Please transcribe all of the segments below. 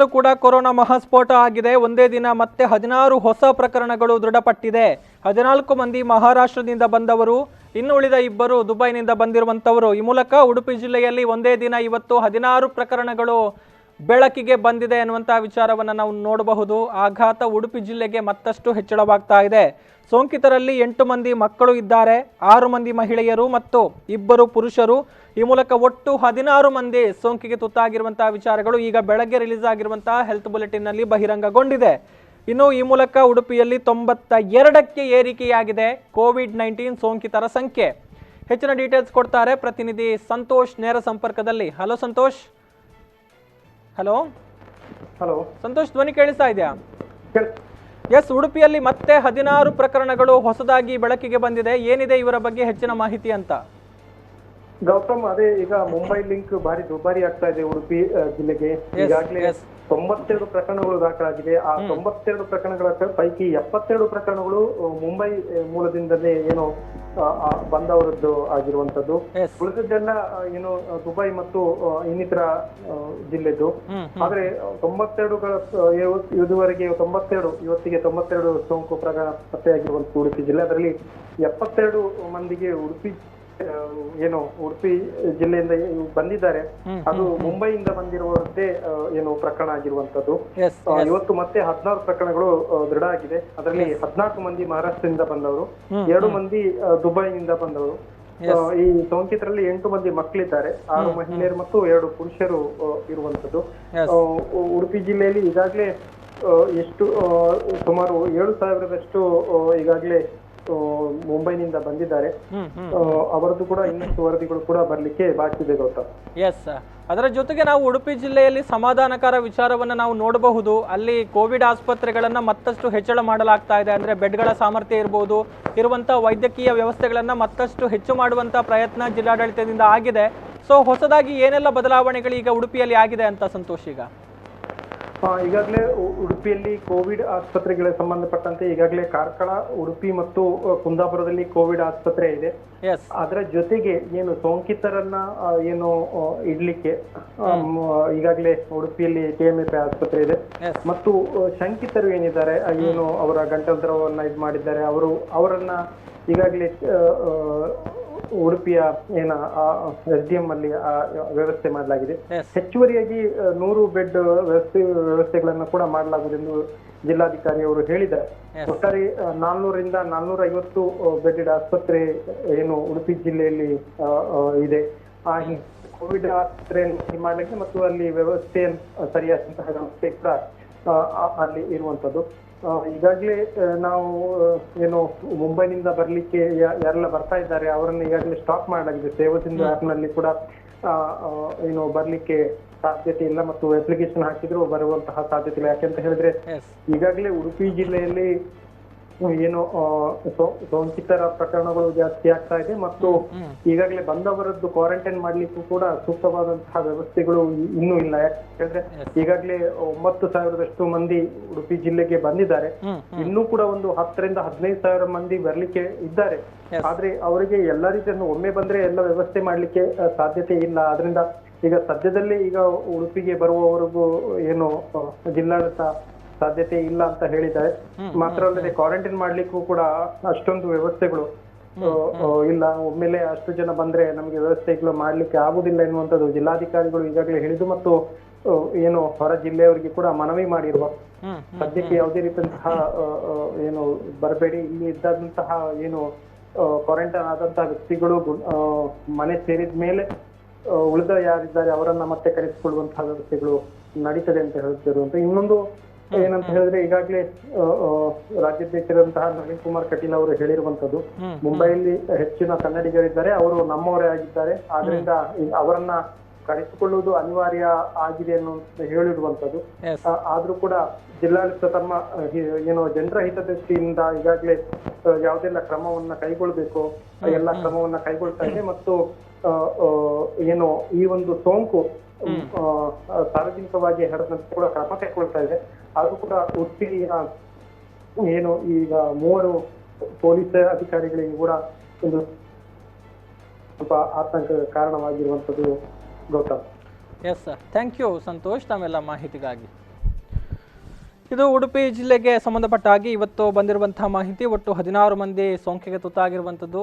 ಉಡುಪಿಯಲ್ಲೂ ಕೂಡ ಕೊರೋನಾ ಮಹಾಸ್ಫೋಟ ಆಗಿದೆ. ಒಂದೇ ದಿನ ಮತ್ತೆ 16 ಹೊಸ ಪ್ರಕರಣಗಳು ದೃಢಪಟ್ಟಿದೆ. 14 ಮಂದಿ ಮಹಾರಾಷ್ಟ್ರದಿಂದ ಬಂದವರು, ಇನ್ನು ಉಳಿದ 2 ದುಬೈನಿಂದ ಬಂದಿರುವಂತವರು. ಈ ಮೂಲಕ ಉಡುಪಿ ಜಿಲ್ಲೆಯಲ್ಲಿ ಒಂದೇ ದಿನ ಇವತ್ತು 16 ಪ್ರಕರಣಗಳು ಬೆಳಕಿಗೆ ಬಂದಿದೆ ಅನ್ನುವಂತ ವಿಚಾರವನ್ನು ನಾವು ನೋಡಬಹುದು. ಆಘಾತ ಉಡುಪಿ ಜಿಲ್ಲೆಗೆ ಮತ್ತಷ್ಟು ಹೆಚ್ಚಳವಾಗ್ತಾ ಇದೆ. ಸೋಂಕಿತರಲ್ಲಿ 8 ಮಂದಿ ಮಕ್ಕಳು ಇದ್ದಾರೆ, 6 ಮಂದಿ ಮಹಿಳೆಯರು ಮತ್ತು 2 ಪುರುಷರು. ಈ ಮೂಲಕ ಒಟ್ಟು 16 ಮಂದಿ ಸೋಂಕಿಗೆ ತುತ್ತಾಗಿರುವಂತಹ ವಿಚಾರಗಳು ಈಗ ಬೆಳಗ್ಗೆ ರಿಲೀಸ್ ಆಗಿರುವಂತಹ ಹೆಲ್ತ್ ಬುಲೆಟಿನ್ ನಲ್ಲಿ ಬಹಿರಂಗಗೊಂಡಿದೆ. ಇನ್ನು ಈ ಮೂಲಕ ಉಡುಪಿಯಲ್ಲಿ 92ಕ್ಕೆ ಏರಿಕೆಯಾಗಿದೆ ಕೋವಿಡ್-19 ಸೋಂಕಿತರ ಸಂಖ್ಯೆ. ಹೆಚ್ಚಿನ ಡೀಟೇಲ್ಸ್ ಕೊಡ್ತಾರೆ ಪ್ರತಿನಿಧಿ ಸಂತೋಷ್ ನೇರ ಸಂಪರ್ಕದಲ್ಲಿ. Hello Santosh. Hello hello Santosh, ಧ್ವನಿ ಕೇಳಿಸ್ತಾ ಇದೆಯಾ? ಎಸ್, ಉಡುಪಿಯಲ್ಲಿ ಮತ್ತೆ 16 ಪ್ರಕರಣಗಳು ಹೊಸದಾಗಿ ಬೆಳಕಿಗೆ ಬಂದಿದೆ. ಏನಿದೆ ಇವರ ಬಗ್ಗೆ ಹೆಚ್ಚಿನ ಮಾಹಿತಿ ಅಂತ? ಗೌತಮ್, ಅದೇ ಈಗ ಮುಂಬೈ ಲಿಂಕ್ ಭಾರಿ ದುಬಾರಿ ಆಗ್ತಾ ಇದೆ ಉಡುಪಿ ಜಿಲ್ಲೆಗೆ. ಈಗಾಗಲೇ 92 ಪ್ರಕರಣಗಳು ದಾಖಲಾಗಿದೆ. ಆ 92 ಪ್ರಕರಣಗಳ ಪೈಕಿ 72 ಪ್ರಕರಣಗಳು ಮುಂಬೈ ಮೂಲದಿಂದಲೇ ಏನೋ ಬಂದವರದ್ದು ಆಗಿರುವಂತದ್ದು. ಉಳಿದದ್ದೆಲ್ಲ ಏನು ದುಬೈ ಮತ್ತು ಇನ್ನಿತರ ಜಿಲ್ಲೆದು. ಆದ್ರೆ 92ಗಳ ಇದುವರೆಗೆ 92 ಇವತ್ತಿಗೆ 92 ಸೋಂಕು ಪ್ರಕರಣ ಪತ್ತೆಯಾಗಿರುವಂತ ಉಡುಪಿ ಜಿಲ್ಲೆ. ಅದರಲ್ಲಿ 72 ಮಂದಿಗೆ ಉಡುಪಿ ಜಿಲ್ಲೆಯಿಂದ ಬಂದಿದ್ದಾರೆ. ಅದು ಮುಂಬೈಯಿಂದ ಬಂದಿರುವಂತೆ ಪ್ರಕರಣ ಆಗಿರುವಂತದ್ದು. ಇವತ್ತು ಮತ್ತೆ 16 ಪ್ರಕರಣಗಳು ದೃಢ ಆಗಿದೆ. ಅದರಲ್ಲಿ 14 ಮಂದಿ ಮಹಾರಾಷ್ಟ್ರದಿಂದ ಬಂದವರು, 2 ಮಂದಿ ದುಬೈನಿಂದ ಬಂದವರು. ಈ ಸೋಂಕಿತರಲ್ಲಿ 8 ಮಂದಿ ಮಕ್ಕಳಿದ್ದಾರೆ, 6 ಮಹಿಳೆಯರು ಮತ್ತು 2 ಪುರುಷರು ಇರುವಂತದ್ದು. ಉಡುಪಿ ಜಿಲ್ಲೆಯಲ್ಲಿ ಈಗಾಗಲೇ ಎಷ್ಟು ಸುಮಾರು 7,000ರಷ್ಟು ಈಗಾಗಲೇ ಮುಂಬೈನಿಂದ ಬಂದಿದ್ದಾರೆ. ಅವರದ್ದು ಕೂಡ ಇನ್ನಷ್ಟು ವರದಿಗಳು ಕೂಡ ಬರ್ಲಿಕ್ಕೆ ಬಾಕಿ ಇದೆ ಗೌತಮ್. ಎಸ್, ಅದರ ಜೊತೆಗೆ ನಾವು ಉಡುಪಿ ಜಿಲ್ಲೆಯಲ್ಲಿ ಸಮಾಧಾನಕರ ವಿಚಾರವನ್ನ ನಾವು ನೋಡಬಹುದು. ಅಲ್ಲಿ ಕೋವಿಡ್ ಆಸ್ಪತ್ರೆಗಳನ್ನ ಮತ್ತಷ್ಟು ಹೆಚ್ಚಳ ಮಾಡಲಾಗ್ತಾ ಇದೆ. ಅಂದ್ರೆ ಬೆಡ್ಗಳ ಸಾಮರ್ಥ್ಯ ಇರಬಹುದು, ಇರುವಂತಹ ವೈದ್ಯಕೀಯ ವ್ಯವಸ್ಥೆಗಳನ್ನ ಮತ್ತಷ್ಟು ಹೆಚ್ಚು ಮಾಡುವಂತ ಪ್ರಯತ್ನ ಜಿಲ್ಲಾಡಳಿತದಿಂದ ಆಗಿದೆ. ಸೊ ಹೊಸದಾಗಿ ಏನೆಲ್ಲ ಬದಲಾವಣೆಗಳು ಈಗ ಉಡುಪಿಯಲ್ಲಿ ಆಗಿದೆ ಅಂತ ಸಂತೋಷ್? ಈಗಾಗಲೇ ಉಡುಪಿಯಲ್ಲಿ ಕೋವಿಡ್ ಆಸ್ಪತ್ರೆಗಳಿಗೆ ಸಂಬಂಧಪಟ್ಟಂತೆ ಈಗಾಗಲೇ ಕಾರ್ಕಳ, ಉಡುಪಿ ಮತ್ತು ಕುಂದಾಪುರದಲ್ಲಿ ಕೋವಿಡ್ ಆಸ್ಪತ್ರೆ ಇದೆ. ಅದರ ಜೊತೆಗೆ ಏನು ಸೋಂಕಿತರನ್ನ ಇಡ್ಲಿಕ್ಕೆ ಈಗಾಗಲೇ ಉಡುಪಿಯಲ್ಲಿ KMF ಆಸ್ಪತ್ರೆ ಇದೆ. ಮತ್ತು ಶಂಕಿತರು ಏನಿದ್ದಾರೆ, ಅವರ ಗಂಟಲು ಮಾಡಿದ್ದಾರೆ, ಅವರನ್ನ ಈಗಾಗಲೇ ಉಡುಪಿಯ SDM ಅಲ್ಲಿ ವ್ಯವಸ್ಥೆ ಮಾಡಲಾಗಿದೆ. ಹೆಚ್ಚುವರಿಯಾಗಿ 100 ಬೆಡ್ ವ್ಯವಸ್ಥೆಗಳನ್ನು ಕೂಡ ಮಾಡಲಾಗುವುದೆಂದು ಜಿಲ್ಲಾಧಿಕಾರಿ ಅವರು ಹೇಳಿದ್ದಾರೆ. ಒಟ್ಟಾರೆ 400ರಿಂದ 450 ಬೆಡ್ ಆಸ್ಪತ್ರೆ ಉಡುಪಿ ಜಿಲ್ಲೆಯಲ್ಲಿ ಇದೆ. ಕೋವಿಡ್ ಆಸ್ಪತ್ರೆಯನ್ನು ಮಾಡಲಿಕ್ಕೆ ಮತ್ತು ಅಲ್ಲಿ ವ್ಯವಸ್ಥೆ ಸರಿಯಾದಂತಹ ವ್ಯವಸ್ಥೆ ಕೂಡ ಅಲ್ಲಿ ಇರುವಂತದ್ದು. ಈಗಾಗಲೇ ನಾವು ಮುಂಬೈನಿಂದ ಬರ್ಲಿಕ್ಕೆ ಯಾರೆಲ್ಲ ಬರ್ತಾ ಇದ್ದಾರೆ ಅವರನ್ನು ಈಗಾಗಲೇ ಸ್ಟಾಪ್ ಮಾಡಲಾಗಿದೆ. ಸೇವಾಸಿಂಧು ಆಪ್ ನಲ್ಲಿ ಕೂಡ ಬರ್ಲಿಕ್ಕೆ ಸಾಧ್ಯತೆ ಇಲ್ಲ ಮತ್ತು ಅಪ್ಲಿಕೇಶನ್ ಹಾಕಿದ್ರು ಬರುವಂತಹ ಸಾಧ್ಯತೆ ಇಲ್ಲ. ಯಾಕೆಂತ ಹೇಳಿದ್ರೆ ಈಗಾಗಲೇ ಉಡುಪಿ ಜಿಲ್ಲೆಯಲ್ಲಿ ಸೋಂಕಿತರ ಪ್ರಕರಣಗಳು ಜಾಸ್ತಿ ಆಗ್ತಾ ಇದೆ ಮತ್ತು ಈಗಾಗಲೇ ಬಂದವರದ್ದು ಕ್ವಾರಂಟೈನ್ ಮಾಡ್ಲಿಕ್ಕೂ ಕೂಡ ಸೂಕ್ತವಾದಂತಹ ವ್ಯವಸ್ಥೆಗಳು ಇನ್ನೂ ಇಲ್ಲ. ಯಾಕಂದ್ರೆ ಈಗಾಗಲೇ 9,000ರಷ್ಟು ಮಂದಿ ಉಡುಪಿ ಜಿಲ್ಲೆಗೆ ಬಂದಿದ್ದಾರೆ. ಇನ್ನೂ ಕೂಡ ಒಂದು 10ರಿಂದ 15,000 ಮಂದಿ ಬರ್ಲಿಕ್ಕೆ ಇದ್ದಾರೆ. ಆದ್ರೆ ಅವರಿಗೆ ಎಲ್ಲಾ ರೀತಿಯನ್ನು ಒಮ್ಮೆ ಬಂದ್ರೆ ಎಲ್ಲ ವ್ಯವಸ್ಥೆ ಮಾಡ್ಲಿಕ್ಕೆ ಸಾಧ್ಯತೆ ಇಲ್ಲ. ಆದ್ರಿಂದ ಈಗ ಸದ್ಯದಲ್ಲೇ ಈಗ ಉಡುಪಿಗೆ ಬರುವವರೆಗೂ ಜಿಲ್ಲಾಡಳಿತ ಸಾಧ್ಯತೆ ಇಲ್ಲ ಅಂತ ಹೇಳಿದ್ದಾರೆ. ಮಾತ್ರ ಅಲ್ಲದೆ ಕ್ವಾರಂಟೈನ್ ಮಾಡ್ಲಿಕ್ಕೂ ಕೂಡ ಅಷ್ಟೊಂದು ವ್ಯವಸ್ಥೆಗಳು ಇಲ್ಲ. ಒಮ್ಮೆಲೆ ಅಷ್ಟು ಜನ ಬಂದ್ರೆ ನಮಗೆ ವ್ಯವಸ್ಥೆಗಳು ಮಾಡ್ಲಿಕ್ಕೆ ಆಗುದಿಲ್ಲ ಎನ್ನುವಂಥದ್ದು ಜಿಲ್ಲಾಧಿಕಾರಿಗಳು ಈಗಾಗಲೇ ಹೇಳಿದ್ದು ಮತ್ತು ಹೊರ ಜಿಲ್ಲೆಯವರಿಗೆ ಕೂಡ ಮನವಿ ಮಾಡಿರುವ. ಸದ್ಯಕ್ಕೆ ಯಾವುದೇ ರೀತಿಯಂತಹ ಬರಬೇಡಿ, ಇಲ್ಲಿ ಇದ್ದಂತಹ ಕ್ವಾರಂಟೈನ್ ಆದಂತಹ ವ್ಯಕ್ತಿಗಳು ಮನೆ ಸೇರಿದ ಮೇಲೆ ಉಳಿದ ಯಾರಿದ್ದಾರೆ ಅವರನ್ನ ಮತ್ತೆ ಕರೆಸಿಕೊಳ್ಳುವಂತಹ ವ್ಯವಸ್ಥೆಗಳು ನಡೀತದೆ ಅಂತ ಹೇಳ್ತಿರುವಂತ. ಇನ್ನೊಂದು ಏನಂತ ಹೇಳಿದ್ರೆ ಈಗಾಗಲೇ ರಾಜ್ಯಾಧ್ಯಕ್ಷರಂತಹ ನಳಿನ್ ಕುಮಾರ್ ಕಟೀಲ್ ಅವರು ಹೇಳಿರುವಂತದ್ದು, ಮುಂಬೈಯಲ್ಲಿ ಹೆಚ್ಚಿನ ಕನ್ನಡಿಗರಿದ್ದಾರೆ, ಅವರು ನಮ್ಮವರೇ ಆಗಿದ್ದಾರೆ, ಆದ್ರಿಂದ ಅವರನ್ನ ಕರೆಸಿಕೊಳ್ಳುವುದು ಅನಿವಾರ್ಯ ಆಗಿದೆ ಅನ್ನೋ ಹೇಳಿರುವಂತದ್ದು. ಆದ್ರೂ ಕೂಡ ಜಿಲ್ಲಾಡಳಿತ ತಮ್ಮ ಜನರ ಹಿತದೃಷ್ಟಿಯಿಂದ ಈಗಾಗಲೇ ಯಾವುದೆಲ್ಲ ಕ್ರಮವನ್ನ ಕೈಗೊಳ್ಬೇಕು ಎಲ್ಲ ಕ್ರಮವನ್ನ ಕೈಗೊಳ್ತಾ ಇದೆ ಮತ್ತು ಈ ಒಂದು ಸೋಂಕು ಸಾರ್ವಜನಿಕವಾಗಿ ಹರಡದಂತೆ ಕೂಡ ಕ್ರಮ ಕೈಗೊಳ್ತಾ ಇದೆ. ಆದ್ರೂ ಕೂಡ ಉಡುಪಿಯ ಈಗ 3 ಪೊಲೀಸ್ ಅಧಿಕಾರಿಗಳಿಗೆ ಕೂಡ ಒಂದು ಸ್ವಲ್ಪ ಆತಂಕ ಕಾರಣವಾಗಿರುವಂತದ್ದು Gautam. Yes sir, thank you Santosh ತಮ್ಮೆಲ್ಲ ಮಾಹಿತಿಗಾಗಿ. ಇದು ಉಡುಪಿ ಜಿಲ್ಲೆಗೆ ಸಂಬಂಧಪಟ್ಟ ಹಾಗೆ ಇವತ್ತು ಬಂದಿರುವಂತಹ ಮಾಹಿತಿ. ಒಟ್ಟು 16 ಮಂದಿ ಸೋಂಕಿಗೆ ತುತ್ತಾಗಿರುವಂಥದ್ದು.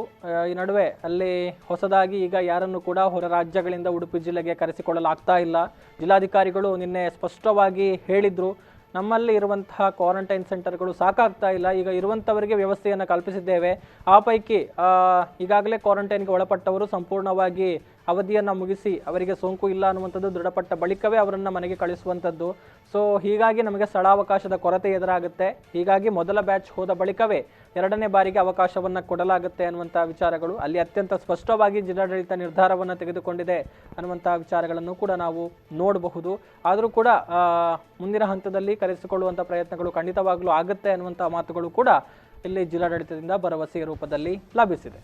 ಈ ನಡುವೆ ಅಲ್ಲಿ ಹೊಸದಾಗಿ ಈಗ ಯಾರನ್ನು ಕೂಡ ಹೊರ ರಾಜ್ಯಗಳಿಂದ ಉಡುಪಿ ಜಿಲ್ಲೆಗೆ ಕರೆಸಿಕೊಳ್ಳಲಾಗ್ತಾ ಇಲ್ಲ. ಜಿಲ್ಲಾಧಿಕಾರಿಗಳು ನಿನ್ನೆ ಸ್ಪಷ್ಟವಾಗಿ ಹೇಳಿದ್ರು, ನಮ್ಮಲ್ಲಿ ಇರುವಂತಹ ಕ್ವಾರಂಟೈನ್ ಸೆಂಟರ್ಗಳು ಸಾಕಾಗ್ತಾ ಇಲ್ಲ, ಈಗ ಇರುವಂಥವರಿಗೆ ವ್ಯವಸ್ಥೆಯನ್ನು ಕಲ್ಪಿಸಿದ್ದೇವೆ. ಆ ಪೈಕಿ ಈಗಾಗಲೇ ಕ್ವಾರಂಟೈನ್ಗೆ ಒಳಪಟ್ಟವರು ಸಂಪೂರ್ಣವಾಗಿ ಅವಧಿಯನ್ನು ಮುಗಿಸಿ ಅವರಿಗೆ ಸೋಂಕು ಇಲ್ಲ ಅನ್ನುವಂಥದ್ದು ದೃಢಪಟ್ಟ ಬಳಿಕವೇ ಅವರನ್ನು ಮನೆಗೆ ಕಳಿಸುವಂಥದ್ದು. ಸೊ ಹೀಗಾಗಿ ನಮಗೆ ಸ್ಥಳಾವಕಾಶದ ಕೊರತೆ ಎದುರಾಗುತ್ತೆ. ಹೀಗಾಗಿ ಮೊದಲ ಬ್ಯಾಚ್ ಹೋದ ಬಳಿಕವೇ ಎರಡನೇ ಬಾರಿಗೆ ಅವಕಾಶವನ್ನು ಕೊಡಲಾಗುತ್ತೆ ಅನ್ನುವಂಥ ವಿಚಾರಗಳು ಅಲ್ಲಿ ಅತ್ಯಂತ ಸ್ಪಷ್ಟವಾಗಿ ಜಿಲ್ಲಾಡಳಿತ ನಿರ್ಧಾರವನ್ನು ತೆಗೆದುಕೊಂಡಿದೆ ಅನ್ನುವಂಥ ವಿಚಾರಗಳನ್ನು ಕೂಡ ನಾವು ನೋಡಬಹುದು. ಆದರೂ ಕೂಡ ಮುಂದಿನ ಹಂತದಲ್ಲಿ ಕರೆಸಿಕೊಳ್ಳುವಂಥ ಪ್ರಯತ್ನಗಳು ಖಂಡಿತವಾಗ್ಲೂ ಆಗುತ್ತೆ ಅನ್ನುವಂಥ ಮಾತುಗಳು ಕೂಡ ಇಲ್ಲಿ ಜಿಲ್ಲಾಡಳಿತದಿಂದ ಭರವಸೆಯ ರೂಪದಲ್ಲಿ ಲಭಿಸಿದೆ.